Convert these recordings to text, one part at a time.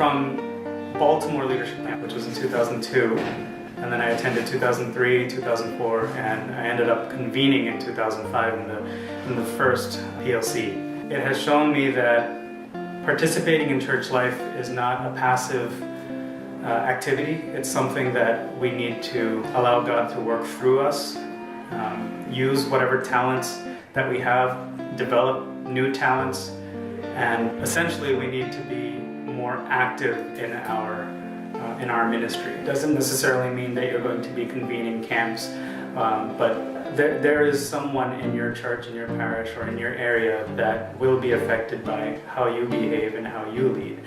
from Baltimore Leadership Camp, which was in 2002, and then I attended 2003, 2004, and I ended up convening in 2005 in the first PLC. It has shown me that participating in church life is not a passive activity. It's something that we need to allow God to work through us, use whatever talents that we have, develop new talents, and essentially we need to be more active in our ministry. It doesn't necessarily mean that you're going to be convening camps, but there is someone in your church, in your parish, or in your area that will be affected by how you behave and how you lead.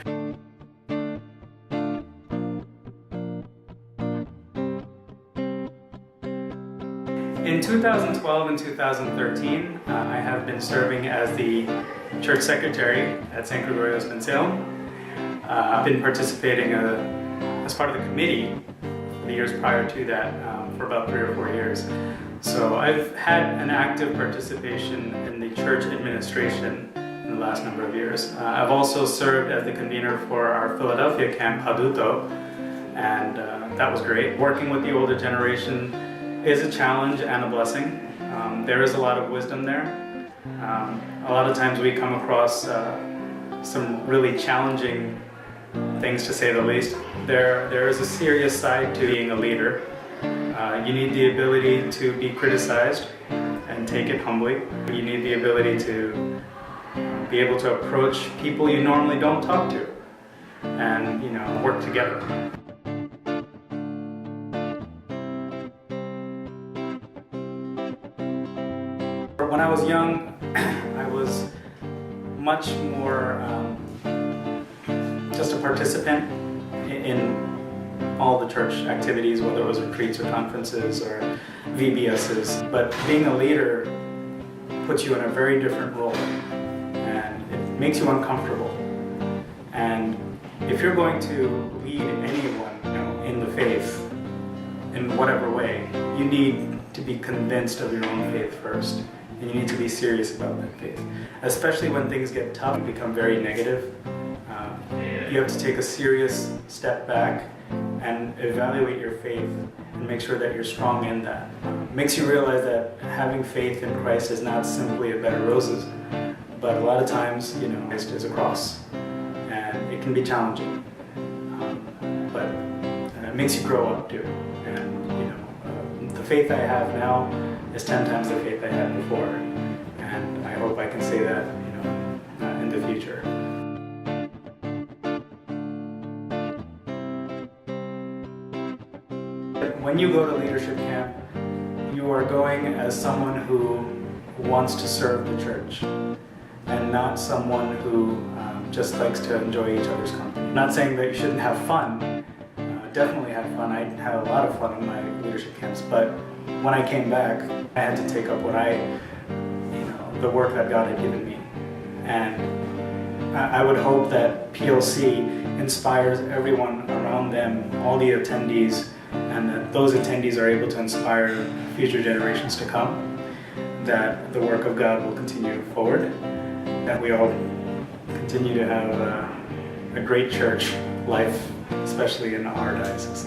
In 2012 and 2013, I have been serving as the church secretary at San Gregorio Pensil. I've been participating as part of the committee for the years prior to that for about 3 or 4 years. So I've had an active participation in the church administration in the last number of years. I've also served as the convener for our Philadelphia camp, Haduto, and that was great. Working with the older generation is a challenge and a blessing. There is a lot of wisdom there. A lot of times we come across some really challenging things, to say the least. There is a serious side to being a leader. You need the ability to be criticized and take it humbly. You need the ability to be able to approach people you normally don't talk to and, work together. When I was young, I was much more just a participant in all the church activities, whether it was retreats or conferences or VBSs. But being a leader puts you in a very different role, and it makes you uncomfortable. And if you're going to lead anyone, in the faith, in whatever way, you need to be convinced of your own faith first. And you need to be serious about that faith. Especially when things get tough and become very negative. You have to take a serious step back and evaluate your faith and make sure that you're strong in that. Makes you realize that having faith in Christ is not simply a bed of roses, but a lot of times, Christ is a cross. And it can be challenging. But it makes you grow up too. And, the faith I have now is 10 times the faith I had before, and I hope I can say that, in the future. When you go to leadership camp, you are going as someone who wants to serve the church, and not someone who just likes to enjoy each other's company. I'm not saying that you shouldn't have fun. Definitely had fun. I had a lot of fun in my leadership camps, but when I came back, I had to take up the work that God had given me. And I would hope that PLC inspires everyone around them, all the attendees, and that those attendees are able to inspire future generations to come, that the work of God will continue forward, that we all continue to have a great church life, especially in our diocese.